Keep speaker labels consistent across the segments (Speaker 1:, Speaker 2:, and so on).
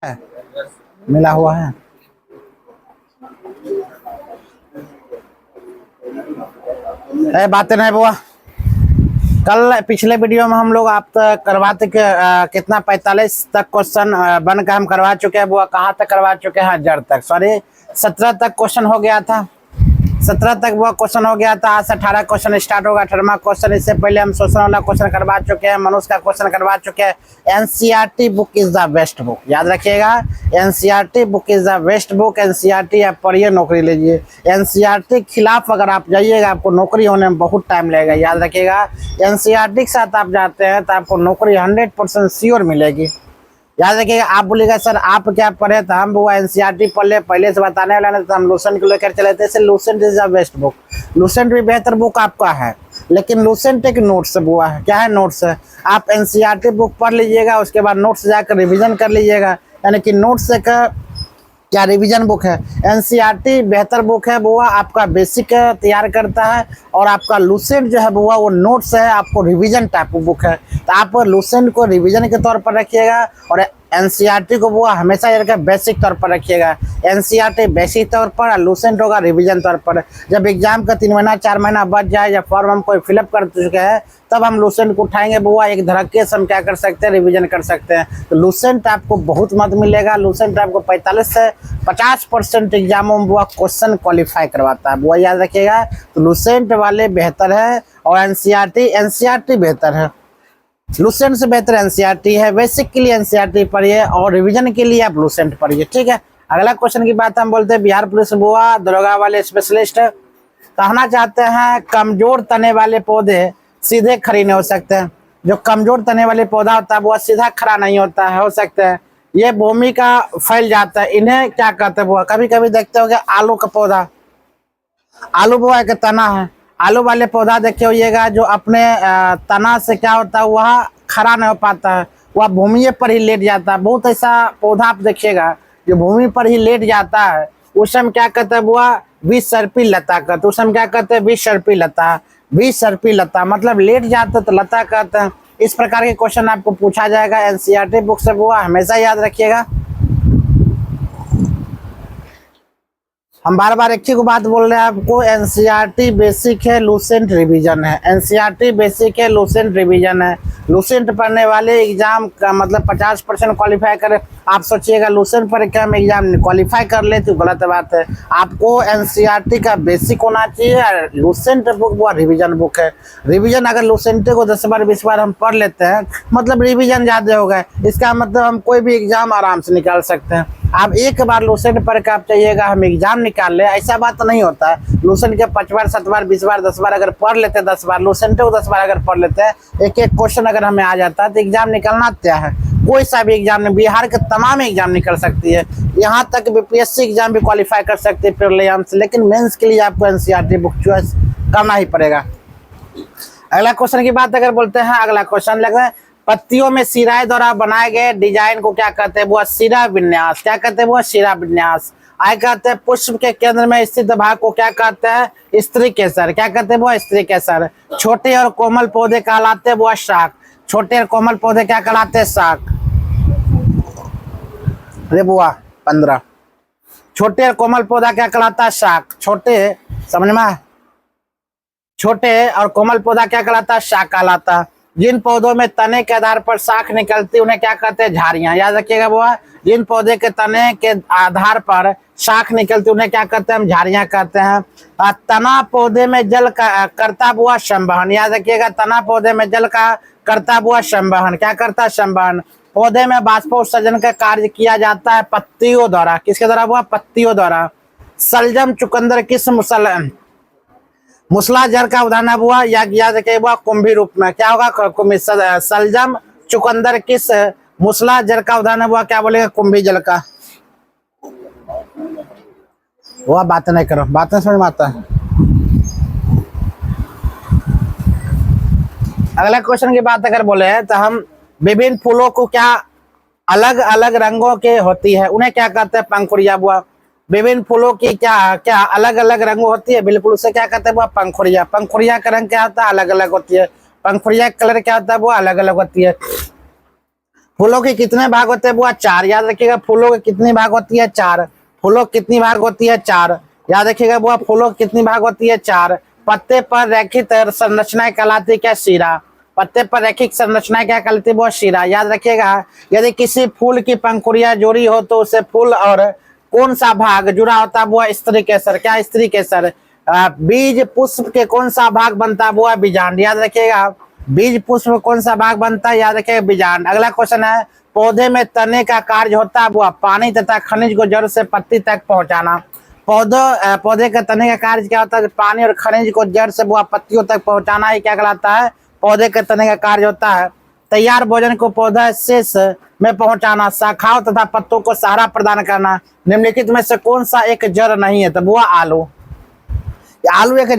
Speaker 1: है, मिला हुआ है। बातें नहीं बुआ। कल पिछले वीडियो में हम लोग आप तक करवाते कि कितना 45 तक क्वेश्चन बन के हम करवा चुके हैं बुआ। कहाँ तक करवा चुके हैं? जड़ तक, सॉरी 17 तक क्वेश्चन हो गया था। 17 तक वो क्वेश्चन हो गया था। आज से 18 क्वेश्चन स्टार्ट होगा। 18वां क्वेश्चन, इससे पहले हम सोशल वाला क्वेश्चन करवा चुके हैं, मनुष्य का क्वेश्चन करवा चुके हैं। NCERT book is the best book, याद रखिएगा। NCERT book is the best book. NCERT आप पढ़िए, नौकरी लीजिए। एनसीईआरटी के खिलाफ अगर आप जाइएगा आपको नौकरी होने में बहुत टाइम लगेगा, याद रखिएगा। एनसीईआरटी के साथ आप जाते हैं तो आपको नौकरी 100% श्योर मिलेगी, याद रखिएगा। आप बोलिएगा सर आप क्या पढ़े? तो हम वो एनसीईआरटी पढ़ ले, पहले से बताने वाला नहीं, तो हम लूसेंट को लेकर चले थे। Lucent is the best book. Lucent भी बेहतर बुक आपका है, लेकिन लूसेंट एक नोट्स बुआ है। क्या है? नोट्स है। आप एनसीईआरटी बुक पढ़ लीजिएगा, उसके बाद नोट्स जाकर रिविजन कर लीजिएगा, यानी कि नोट्स का क्या रिवीजन बुक है। एनसीईआरटी बेहतर बुक है बुआ, आपका बेसिक तैयार करता है। और आपका लूसेंट जो है बुआ वो नोट्स है, आपको रिवीजन टाइप बुक है। तो आप लूसेंट को रिवीजन के तौर पर रखिएगा और एनसीईआरटी को बुआ हमेशा ये बेसिक तौर पर रखिएगा। एनसीईआरटी बेसिक तौर पर और लूसेंट होगा रिवीजन तौर पर। जब एग्जाम का 3 महीना 4 महीना बच जाए, जब फॉर्म हम कोई फिलअप कर चुके हैं, तब हम लूसेंट को उठाएंगे बुआ। एक धड़के से हम क्या कर सकते हैं? रिवीजन कर सकते हैं। तो लूसेंट आपको बहुत मत मिलेगा। लूसेंट आपको 45 से 50% एग्जामों में बुआ क्वेश्चन क्वालिफाई करवाता है बुआ, याद रखिएगा। तो लूसेंट वाले बेहतर है और एनसीईआरटी बेहतर है। लूसेंट से बेहतर एनसीईआरटी है। बेसिक के लिए एनसीईआरटी पढ़िए और रिवीजन के लिए आप लूसेंट पढ़िए, ठीक है। अगला क्वेश्चन की बात हम बोलते हैं। बिहार पुलिस बुआ दरोगा वाले स्पेशलिस्ट कहना चाहते हैं कमजोर तने वाले पौधे सीधे खड़े नहीं हो सकते हैं। जो कमजोर तने वाले पौधा होता है वो सीधा खड़ा नहीं होता है, हो सकता है ये भूमि का फैल जाता है। इन्हें क्या कहते हैं बुआ? कभी कभी देखते हो आलू का पौधा, आलू बुआ का तना है। आलू वाले पौधा देखे होइएगा, जो अपने तना से क्या होता है वह खड़ा नहीं हो पाता है, वह भूमि पर ही लेट जाता है। बहुत ऐसा पौधा आप देखिएगा जो भूमि पर ही लेट जाता है, उस समय क्या कहते हैं बुआ? विसर्पी लता कहते। उस समय क्या कहते हैं? विसर्पी लता। विसर्पी लता मतलब लेट जाते तो लता कहते हैं। इस प्रकार के क्वेश्चन आपको पूछा जाएगा एनसीईआरटी बुक से बुआ, हमेशा याद रखिएगा। हम बार बार एक ही को बात बोल रहे हैं आपको, एनसीईआरटी बेसिक है, लूसेंट रिवीजन है। एनसीईआरटी बेसिक है, लूसेंट रिवीजन है। लूसेंट पढ़ने वाले एग्जाम का मतलब 50% क्वालिफाई करे। आप सोचिएगा लूसेंट पर क्या एग्जाम क्वालिफाई कर ले तो गलत बात है। आपको एनसीईआरटी का बेसिक होना चाहिए। लूसेंट बुक वो रिवीजन बुक है। रिवीजन अगर लूसेंट को 10 बार 20 बार हम पढ़ लेते हैं, मतलब रिवीजन ज्यादा हो गए, इसका मतलब हम कोई भी एग्जाम आराम से निकाल सकते हैं। आप एक बार लूसेंट पढ़ के आप चाहिएगा हम एग्जाम निकाल ले, ऐसा बात तो नहीं होता है। लूसेंट के 5 बार 7 बार 20 बार 10 बार अगर पढ़ लेते हैं, 10 बार लूसेंट को 10 बार अगर पढ़ लेते हैं, एक एक क्वेश्चन अगर हमें आ जाता है तो एग्जाम निकलना क्या है? कोई सा भी एग्जाम नहीं, बिहार के तमाम एग्जाम निकल सकती है। यहाँ तक बीपीएससी एग्जाम भी क्वालिफाई कर सकते हैं प्रीलिम्स से, लेकिन मेंस के लिए आपको एनसीईआरटी बुक चॉइस करना ही पड़ेगा। अगला क्वेश्चन की बात अगर बोलते हैं, अगला क्वेश्चन लग रहा है पत्तियों में सिराए द्वारा बनाए गए डिजाइन को क्या कहते हैं? वो शिरा विन्यास। क्या कहते हैं? वो शिरा विन्यास। आय कहते हैं पुष्प के केंद्र में स्थित भाग को क्या कहते हैं? स्त्री केसर। क्या कहते हैं? वो स्त्री केसर। छोटे और कोमल पौधे कहलाते हैं वो शाक। छोटे और कोमल पौधे क्या कहलाते हैं? शाक। अरे बुआ 15। छोटे और कोमल पौधा क्या कहलाता है? शाक। छोटे, समझ में? छोटे और कोमल पौधा क्या कहलाता है? शाक कहलाता है। जिन पौधों में तने के आधार पर शाख निकलती उन्हें क्या कहते हैं? झाड़ियां। याद रखिएगा बुआ, जिन पौधे के तने के आधार पर शाख निकलती उन्हें क्या कहते हैं? हम झाड़ियां कहते हैं। तना पौधे में जल का करता बुआ संवहन। याद रखिएगा, तना पौधे में जल का करता बुआ संवहन। क्या करता है? संवहन। पौधे में बाष्पोत्सर्जन का कार्य किया जाता है पत्तियों द्वारा। किसके द्वारा बुआ? पत्तियों द्वारा। सलजम चुकंदर किस मुसला जल का उदाहरण है बुआ? याद रखिए बुआ, कुंभी रूप में। क्या होगा? सलजम चुकंदर किस मुसला जल का उदाहरण है बुआ? क्या बोलेगा? कुंभी जल का। वो बातें नहीं करो, बातें समझ में आता है। अगला क्वेश्चन की बात अगर बोले तो हम विभिन्न फूलों को क्या अलग अलग रंगों के होती है उन्हें क्या कहते हैं? पंखुड़िया बुआ। विभिन्न फूलों की क्या क्या अलग अलग रंग होती है, बिल्कुल उसे क्या कहते हैं वो? पंखुड़िया। पंखुड़िया का रंग क्या होता है? अलग अलग होती है। पंखुड़िया का कलर क्या होता है? वो अलग अलग होती है। फूलों के कितने भाग होते हैं बुआ? 4। याद रखिएगा, फूलों के कितनी भाग होती है? 4। फूलों की कितनी भाग होती है? 4। याद रखिएगा बुआ, फूलों की कितनी भाग होती है? 4। पत्ते पर रैखिक संरचना कहलाती है क्या? शिरा। पत्ते पर रैखिक संरचना क्या कहलाती है बुआ? शिरा। याद रखिएगा, यदि किसी फूल की पंखुड़ियां जुड़ी हो तो उसे फूल और कौन सा भाग जुड़ा होता है बुआ? स्त्री केसर। क्या? स्त्री केसर। बीज पुष्प के कौन सा भाग बनता है बुआ? बीजांड। याद रखिएगा, बीज पुष्प में कौन सा भाग बनता है? याद रखिएगा, बीजांड। अगला क्वेश्चन है, पौधे में तने का कार्य होता है बुआ? पानी तथा खनिज को जड़ से पत्ती तक पहुंचाना। पौधे के तने का कार्य क्या होता है? पानी और खनिज को जड़ से बुआ पत्तियों तक पहुंचाना ही क्या कहलाता है? पौधे के तने का कार्य होता है। तैयार भोजन को पौधा शेष में पहुंचाना। शाखाओं तथा पत्तों को सहारा प्रदान करना। निम्नलिखित में से कौन सा एक जड़ नहीं है? तो बुआ आलू। आलू एक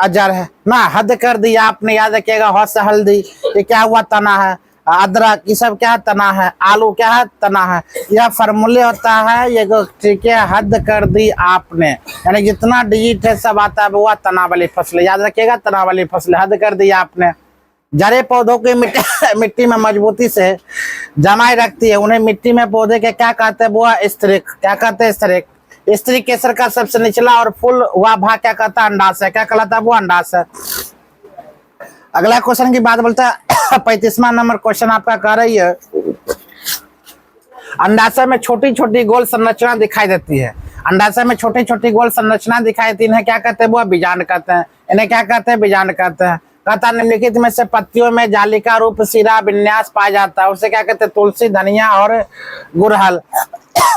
Speaker 1: जड़ है ना। हद कर दी आपने। याद रखिएगा, हौस हल्दी ये क्या हुआ? तना है। अदरक ये सब क्या है? तना है। आलू क्या है? तना है। यह फॉर्मूले होता है ये, ठीक है। हद कर दी आपने, यानी जितना डिजिट है सब आता है वो तना वाली फसल। याद रखिएगा, तना वाली फसल। हद कर दी आपने। जड़े पौधों की मिट्टी में मजबूती से जमाए रखती है, उन्हें मिट्टी में पौधे के क्या कहते हैं बुआ? स्तरिक। क्या कहते हैं? स्तरिक। स्त्री केसर का सबसे निचला और फूल हुआ भाग क्या कहता है? अंडाशय। क्या कहलाता है वो? अंडाशय। अगला क्वेश्चन की बात बोलता है 35वां नंबर क्वेश्चन आपका कह रही है, अंडाशय में छोटी छोटी गोल संरचना दिखाई देती है। अंडाशय में छोटी छोटी गोल संरचना दिखाई देती है, इन्हें क्या कहते हैं वो? बीजांड कहते हैं। इन्हें क्या कहते हैं? बीजांड कहते हैं। कहता निम्नलिखित में से पत्तियों में जालिका रूप सिरा विन्यास पाया जाता है, उसे क्या कहते हैं? तुलसी, धनिया और गुड़हल।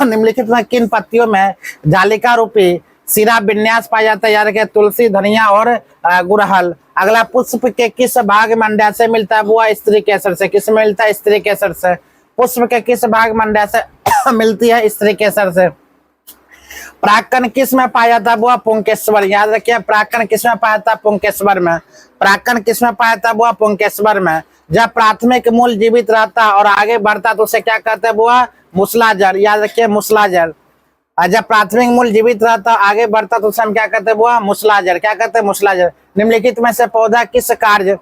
Speaker 1: निम्नलिखित में किन पत्तियों में जालिका रूपी सिरा विन्यास पाया जाता है? यार क्या? तुलसी, धनिया और गुड़हल। अगला, पुष्प के किस भाग में अंडाशय मिलता है वो? स्त्री केसर से। किस में मिलता है? स्त्री केसर से। पुष्प के किस भाग में अंडाशय मिलती है? स्त्री केसर से। प्राक्कन किस में पाया जाता है वो? पुंकेश्वर। याद रखिए, प्राक्कन किस में पाया जाता है? पुंकेश्वर में। प्राक्कन किस में पाया जाता है वो? पुंकेश्वर में। जब प्राथमिक मूल जीवित रहता और आगे बढ़ता तो उसे क्या कहते हैं वो? मूसलाजड़। याद रखिए, मूसलाजड़। और जब प्राथमिक मूल जीवित रहता आगे बढ़ता तो उसे हम क्या कहते हैं वो? मूसलाजड़। क्या कहते हैं? मूसलाजड़। निम्नलिखित में से पौधा किस कार्य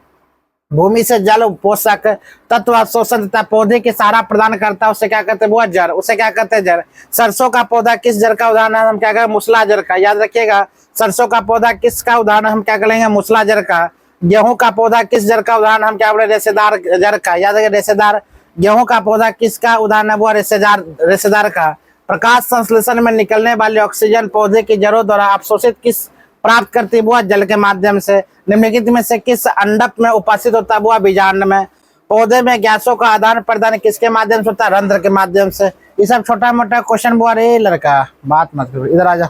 Speaker 1: भूमि से जल, पोषक तत्व, अवशोषण तथा पौधे के सहारा प्रदान करता है, उसे क्या कहते हैं वो? जड़। उसे क्या कहते हैं? जड़। सरसों का पौधा किस जड़ का उदाहरण है? हम क्या कहें? मूसलाजड़ का। याद रखिएगा, सरसों का पौधा किसका उदाहरण हम क्या करेंगे? मूसलाजड़ का। गेहूं का पौधा किस जड़ का उदाहरण हम क्या बोले? रेशेदार जड़ का। याद रखिए, रेशेदार। गेहूं का पौधा किसका उदाहरण है वो? रेशेदार का। प्रकाश संश्लेषण में निकलने वाले ऑक्सीजन पौधे की जड़ों द्वारा अवशोषित किस प्राप्त करती है वो? जल के माध्यम से। निम्नलिखित में से किस अंडक में उपस्थित होता है वो? बीजांड में। पौधे में गैसों का आदान प्रदान किसके माध्यम से होता है? रंध्र के माध्यम से। ये सब छोटा मोटा क्वेश्चन बुआ रे लड़का, बात मत करो, इधर आ जा।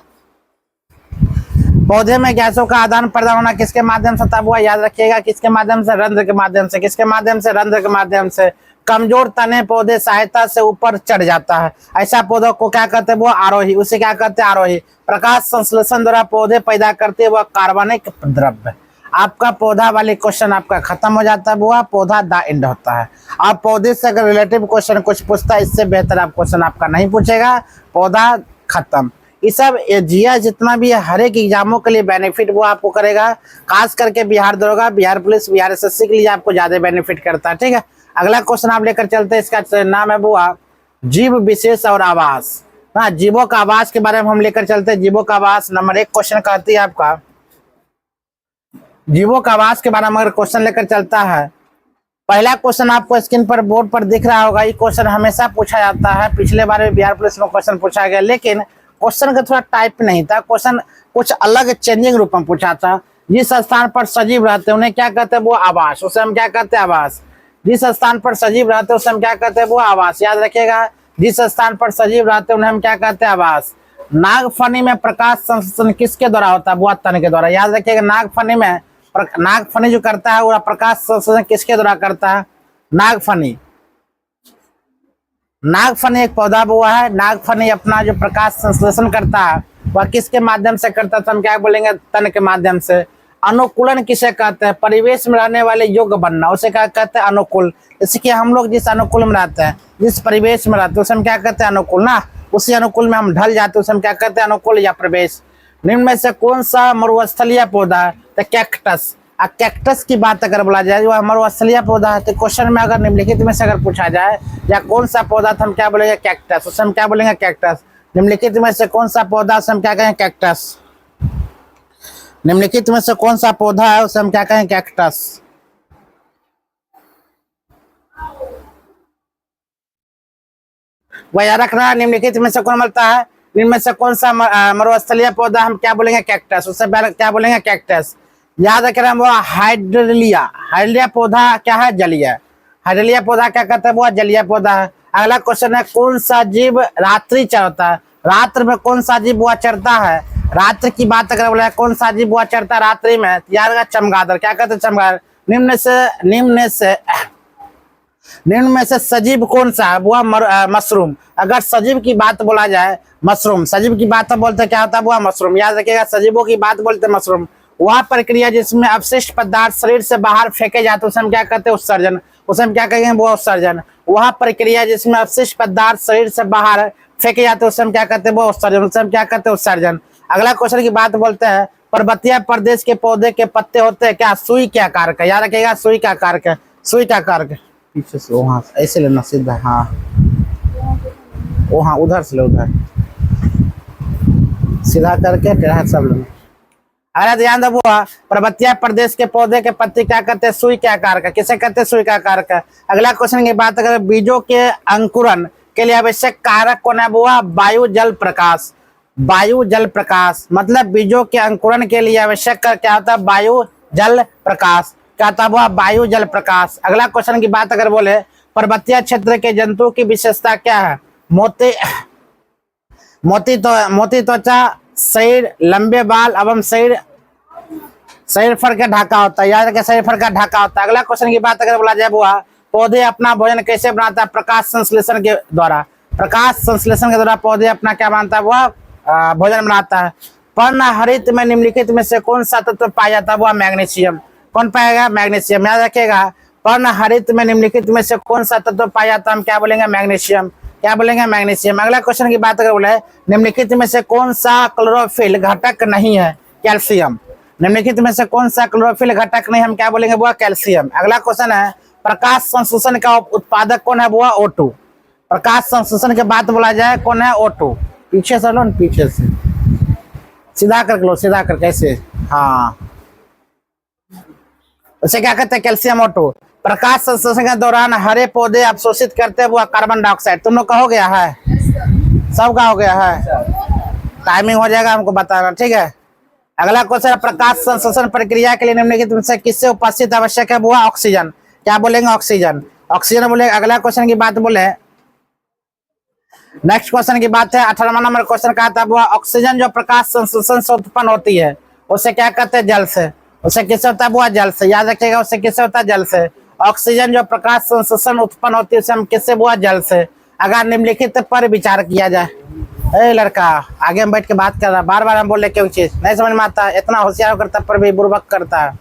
Speaker 1: पौधे में गैसों का आदान प्रदान होना किसके माध्यम से होता है बुआ? याद रखिएगा, किसके माध्यम से? रंध्र के माध्यम से। किसके माध्यम से? रंध्र के माध्यम से। कमजोर तने पौधे सहायता से ऊपर चढ़ जाता है, ऐसा पौधों को क्या कहते हैं वो? आरोही। उसे क्या कहते हैं? आरोही। प्रकाश संश्लेषण द्वारा पौधे पैदा करते हुए कार्बनिक द्रव्य। आपका पौधा वाले क्वेश्चन आपका खत्म हो जाता है बुआ। पौधा द एंड होता है। आप पौधे से अगर रिलेटिव क्वेश्चन कुछ पूछता है, इससे बेहतर आप क्वेश्चन आपका नहीं पूछेगा। पौधा खत्म। ये सब जिया जितना भी है हर एक एग्जामों के लिए बेनिफिट वो आपको करेगा, खास करके बिहार दरोगा, बिहार पुलिस, बिहार एसएससी के लिए आपको ज्यादा बेनिफिट करता है। ठीक है, अगला क्वेश्चन आप लेकर चलते हैं। इसका नाम है बुआ जीव विशेष और आवास। हाँ, जीवों का आवास के बारे में हम लेकर चलते हैं। जीवों का आवास नंबर 1 क्वेश्चन कहती है आपका, जीवों का आवास के बारे में अगर क्वेश्चन लेकर चलता है, पहला क्वेश्चन आपको स्क्रीन पर बोर्ड पर दिख रहा होगा। ये क्वेश्चन हमेशा पूछा जाता है, पिछले बार में बिहार पुलिस में क्वेश्चन पूछा गया, लेकिन क्वेश्चन का थोड़ा टाइप नहीं था, क्वेश्चन कुछ अलग चेंजिंग रूप में पूछा था। जिस स्थान पर सजीव रहते हैं उन्हें क्या कहते हैं वो? आवास। उसे हम क्या कहते हैं? आवास। जिस स्थान पर सजीव रहते हैं उसे हम क्या कहते हैं वो? आवास। याद रखिएगा, जिस स्थान पर सजीव रहते हैं उन्हें हम क्या कहते हैं? आवास। नागफनी में प्रकाश संश्लेषण किसके द्वारा होता है? वो तन के द्वारा। याद रखिएगा, नागफनी जो करता है वो प्रकाश संश्लेषण किसके द्वारा करता है? नागफनी। नागफनी एक पौधा हुआ है। नागफनी अपना जो प्रकाश संश्लेषण करता है वह किसके माध्यम से करता है? तो हम क्या बोलेंगे? तन के माध्यम से। अनुकूलन किसे कहते हैं? परिवेश में रहने वाले योग्य बनना, उसे क्या कहते हैं? अनुकूल। जैसे कि हम लोग जिस अनुकूल में रहते हैं, जिस परिवेश में रहते हैं उसे हम क्या कहते हैं? अनुकूल ना। उसी अनुकूल में हम ढल जाते हैं उसे हम क्या कहते हैं? अनुकूल या प्रवेश। निम्न में से कौन सा मरुस्थलीय पौधा है? तो कैक्टस। कैक्टस की बात अगर बोला जाए जो हमारा असलिया पौधा है, तो क्वेश्चन में अगर निम्नलिखित में से अगर पूछा जाए या कौन सा पौधा, तो हम क्या बोलेंगे? कैक्टस। उसे हम क्या बोलेंगे? कैक्टस। निम्नलिखित में से कौन सा पौधा, उसे हम क्या कहें? कैक्टस। निम्नलिखित में से कौन सा पौधा है, उसे हम क्या कहें? कैक्टस। वह याद रखना, निम्नलिखित में से कौन मिलता है, इनमें से कौन सा मरुस्थलीय पौधा हम क्या बोलेंगे? कैक्टस। उससे क्या बोलेंगे? कैक्टस। याद रखना वो हाइड्रेलिया। हाइड्रेलिया पौधा क्या है? जलीय। हाइड्रेलिया पौधा क्या कहते हैं? वो जलीय पौधा है। अगला क्वेश्चन है, कौन सा जीव रात्रि चरता है? रात्र में कौन सा जीव वो चरता है? रात्रि की बात अगर बोला, कौन सा जीव वो चरता है रात्रि में? याद रखना, चमगादड़। क्या कहते हैं? चमगादड़। निम्न में से सजीव कौन सा है? वो मशरूम। अगर सजीव की बात बोला जाए, मशरूम। सजीव की बात बोलते क्या होता है? वो मशरूम। याद रखिएगा, सजीवों की बात बोलते मशरूम। वह प्रक्रिया जिसमें अवशिष्ट पदार्थ शरीर से बाहर फेंके जाते उसे हम क्या कहते हैं? उत्सर्जन। उसे हम क्या कहेंगे? वो उत्सर्जन। वह प्रक्रिया जिसमें अवशिष्ट पदार्थ शरीर से बाहर फेंके जाते उसे हम क्या कहते हैं? वो उत्सर्जन। उसे हम क्या कहते हैं? उत्सर्जन। अगला क्वेश्चन की बात बोलते हैं, पर्वतीय प्रदेश के पौधे के पत्ते होते हैं क्या? सुई के आकार का। याद रखिएगा, सुई का आकार का। सुई का आकार का। पीछे से वहां ऐसे लेना सीधा। हाँ वहां उधर से ले, उधर सीधा करके टेढ़ा सब लेना। अरे ध्यान दो, पर्वतीय प्रदेश के पौधे के पत्ते क्या करते हैं? सुई के आकार का। किसे कहते हैं? सुई के आकार का। अगला क्वेश्चन की बात अगर बीजों के अंकुरन के लिए आवश्यक कारक कौन है? वो वायु जल प्रकाश। वायु जल प्रकाश मतलब बीजों के अंकुरन के लिए आवश्यक क्या होता है? वायु जल प्रकाश। क्या होता है? वो वायु जल प्रकाश। अगला क्वेश्चन की बात अगर बोले, पर्वतीय क्षेत्र के जंतु की विशेषता क्या है? मोती त्वचा, शरीर, लंबे बाल एवं शरीर फर का ढाका होता है। याद रखें, शरीर फर का ढाका होता है। अगला क्वेश्चन की बात अगर बोला जाए, वो पौधे अपना भोजन कैसे बनाता है? प्रकाश संश्लेषण के द्वारा। प्रकाश संश्लेषण के द्वारा पौधे अपना क्या बनाता है? वह भोजन बनाता है। पर्णहरित में निम्नलिखित में से कौन सा तत्व पाया जाता है? वह मैग्नीशियम। कौन पाएगा? मैग्नीशियम। याद रखिएगा, पर्णहरित में निम्नलिखित में से कौन सा तत्व पाया जाता है? हम क्या बोलेंगे? मैग्नीशियम। क्या बोलेंगे? मैग्नीशियम। अगला क्वेश्चन की बात अगर बोले, निम्नलिखित में से कौन सा क्लोरोफिल घटक नहीं है? कैल्शियम। निम्नलिखित में से कौन सा क्लोरोफिल घटक नहीं, हम क्या बोलेंगे? वो कैल्शियम। अगला क्वेश्चन है, प्रकाश संश्लेषण का उत्पादक कौन है? वो O2। प्रकाश संश्लेषण की बात बोला जाए, कौन है? O2। पीछे से लो, पीछे से सीधा करके लो, सीधा करके ऐसे। हाँ, उसे क्या कहते हैं? Calcium O2। प्रकाश संश्लेषण के दौरान हरे पौधे अवशोषित करते हैं वो कार्बन डाइऑक्साइड। तुम लोग का हो गया है? सबका हो गया है? टाइमिंग हो जाएगा, हमको बताना, ठीक है। अगला क्वेश्चन, प्रकाश संश्लेषण प्रक्रिया के लिए निम्नलिखित में से किससे उपस्थित आवश्यक है? वो ऑक्सीजन। क्या बोलेंगे? ऑक्सीजन। ऑक्सीजन बोलेंगे। अगला क्वेश्चन की बात बोले, नेक्स्ट क्वेश्चन की बात है 18वां नंबर क्वेश्चन का था, वो ऑक्सीजन जो प्रकाश संश्लेषण से उत्पन्न होती है उसे क्या कहते हैं? जल से। उसे किससे होता है? वो जल से। याद रखिएगा, उसे किससे होता है? जल से। ऑक्सीजन जो प्रकाश संश्लेषण उत्पन्न होती है उसे हम किससे? वो जल से। अगर निम्नलिखित पर विचार किया जाए, ए लड़का आगे हम बैठ के बात कर रहा, बार बार हम बोल रहे क्यों चीज नहीं समझ में आता? इतना होशियार करता पर भी बुर्बक करता है।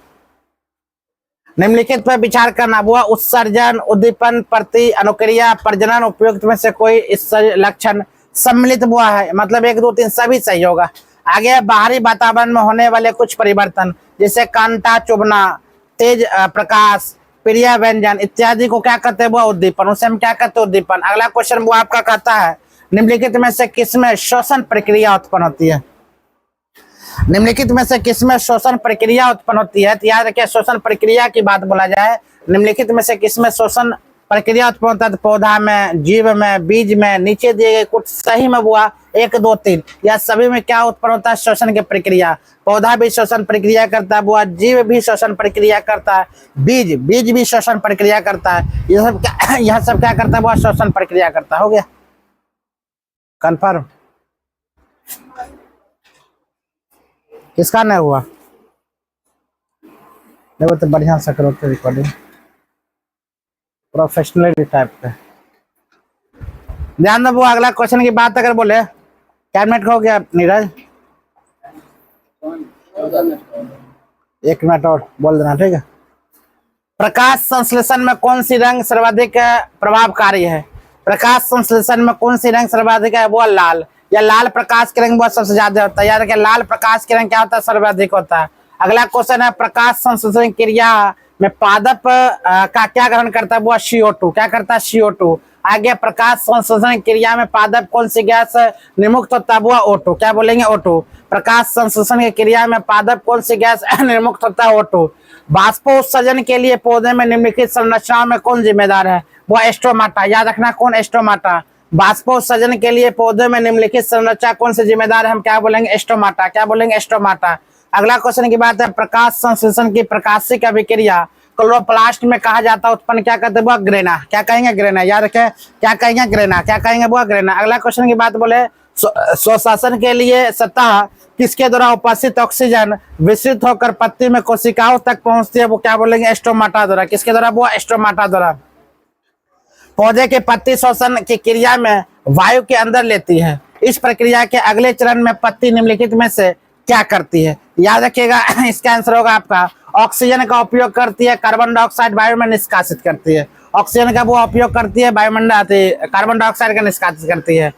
Speaker 1: निम्नलिखित पर विचार करना, वो उत्सर्जन, उद्दीपन, प्रति अनुक्रिया, प्रजनन, उपयुक्त में से कोई इस लक्षण सम्मिलित हुआ है? मतलब 1 2 3 सभी सही होगा। आगे, बाहरी वातावरण में होने वाले कुछ परिवर्तन जैसे कांटा चुभना, तेज प्रकाश, प्रिय व्यंजन इत्यादि को क्या कहते हैं? वो उद्दीपन। उसे हम क्या कहते हैं? उद्दीपन। अगला क्वेश्चन वो आपका कहता है, निम्नलिखित में से किसमें श्वसन प्रक्रिया उत्पन्न होती है? निम्नलिखित में से किसमें श्वसन प्रक्रिया उत्पन्न होती है? तो याद रखिए, श्वसन प्रक्रिया की बात बोला जाए, निम्नलिखित में से किसमें श्वसन प्रक्रिया उत्पन्न होता है? तो पौधा में, जीव में, बीज में, नीचे दिए गए कुछ सही में हुआ 1 2 3 या सभी में क्या उत्पन्न होता है? श्वसन की प्रक्रिया। पौधा भी श्वसन प्रक्रिया करता है, बुआ जीव भी श्वसन प्रक्रिया करता है, बीज भी श्वसन प्रक्रिया करता है। यह सब क्या करता है? बुआ श्वसन प्रक्रिया करता है। हो गया कन्फर्म? किसका नहीं हुआ? देखो तो बढ़िया से करो तो रिकॉर्डिंग प्रोफेशनल टाइप पे। ध्यान दो, अगला क्वेश्चन की बात अगर बोले, क्या मिनट हो गया नीरज? 1 मिनट और बोल देना, ठीक है। प्रकाश संश्लेषण में कौन सी रंग सर्वाधिक प्रभावकारी है? प्रकाश संश्लेषण में कौन सी रंग सर्वाधिक है? वो लाल। या लाल प्रकाश के रंग बहुत सबसे ज्यादा होता है। याद रखिए, लाल प्रकाश के रंग क्या होता है? सर्वाधिक होता है। अगला क्वेश्चन है प्रकाश संश्लेषण क्रिया में पादप का क्या ग्रहण करता है? वो CO2। क्या करता है? CO2। आगे प्रकाश संश्लेषण क्रिया में पादप कौन सी गैस निर्मुक्त होता है? वो O2। क्या बोलेंगे? O2। प्रकाश संश्लेषण की क्रिया में पादप कौन सी गैस निर्मुक्त होता है? O2। बाष्पोत्सर्जन के लिए पौधे में निम्नलिखित संरचनाओं में कौन जिम्मेदार है? वो स्टोमाटा। याद रखना कौन? स्टोमाटा। बाष्पोत्सर्जन के लिए पौधे में निम्नलिखित संरचना कौन से जिम्मेदार है? हम क्या बोलेंगे? स्टोमाटा। क्या बोलेंगे? स्टोमाटा। अगला क्वेश्चन की बात है प्रकाश संश्लेषण की प्रकाशिक अभिक्रिया क्लोरोप्लास्ट में कहा जाता है उत्पन्न क्या कहते हैं? वो ग्रेना। क्या कहेंगे? ग्रेना। याद रखें क्या कहेंगे? ग्रेना। क्या कहेंगे? वो ग्रेना। अगला क्वेश्चन की बात बोले श्वसन के लिए सतह किसके द्वारा उपस्थित ऑक्सीजन विस्तृत होकर पत्ती में कोशिकाओं तक पहुंचती है? वो क्या बोलेंगे? स्टोमाटा द्वारा। किसके द्वारा? वो स्टोमाटा द्वारा। पौधे के पत्ती श्वसन की क्रिया में वायु के अंदर लेती है। इस प्रक्रिया के अगले चरण में पत्ती निम्नलिखित में से क्या करती है? याद रखिएगा इसका आंसर होगा आपका ऑक्सीजन का उपयोग करती है, कार्बन डाइऑक्साइड वायु में निष्कासित करती है। ऑक्सीजन का वो उपयोग करती है, वायुमंडल कार्बन डाइऑक्साइड का निष्कासित करती है।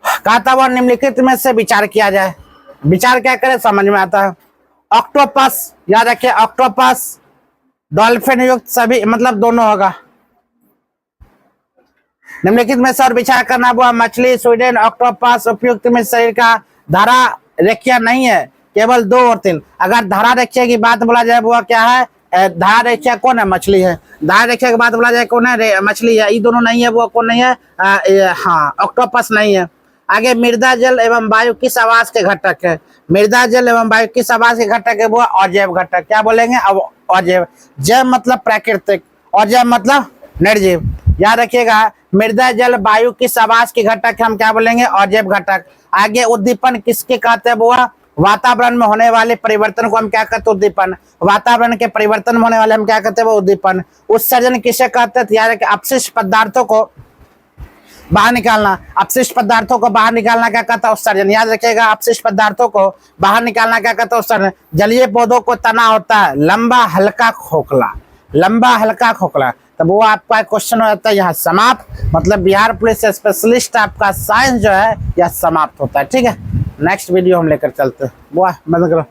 Speaker 1: कहा था वो निम्नलिखित में से विचार किया जाए। विचार क्या करें समझ में आता है। ऑक्टोपस, याद रखिए ऑक्टोपस डॉल्फिन युक्त सभी मतलब दोनों होगा। निम्नलिखित में से और विचार करना वो मछली, स्वीडन, ऑक्टोपस उपयुक्त में शरीर का धारा रेखीय नहीं है, केवल 2 और 3। अगर धारा रेखीय की बात बोला जाए वो क्या है? धारा रेखीय कौन है? मछली है। धारा रेखीय की बात बोला जाए कौन है? मछली है। ये दोनों नहीं है, वो कौन नहीं है? हाँ ऑक्टोपस नहीं है। आगे मृदा जल एवं वायु किस आवास के घटक है? मृदा जल एवं वायु किस आवास के घटक है? वो अजैव घटक। क्या बोलेंगे? अजैव। जैव मतलब प्राकृतिक, अजैव मतलब निर्जीव। याद रखिएगा मृदा जल वायु किस आवास के घटक है? हम क्या बोलेंगे? अजैव घटक। आगे उद्दीपन किसके कहते हैं? वो वातावरण में होने वाले परिवर्तन को हम क्या कहते हैं? उद्दीपन। वातावरण के परिवर्तन में होने वाले हम क्या कहते हैं? वो उद्दीपन। उत्सर्जन किसे कहते हैं? याद रखिए अपशिष्ट पदार्थों को बाहर निकालना। अपशिष्ट पदार्थों को बाहर निकालना क्या कहता है? उत्सर्जन। याद रखिएगा अपशिष्ट पदार्थों को बाहर निकालना क्या कहता है? उत्सर्जन। जलीय पौधों को तना होता है लंबा हल्का खोखला। लंबा हल्का खोखला। तब वो आपका क्वेश्चन हो जाता है यहाँ समाप्त। मतलब बिहार पुलिस स्पेशलिस्ट आपका साइंस जो है यह समाप्त होता है। ठीक है, नेक्स्ट वीडियो हम लेकर चलते हैं। वाह बंद करो।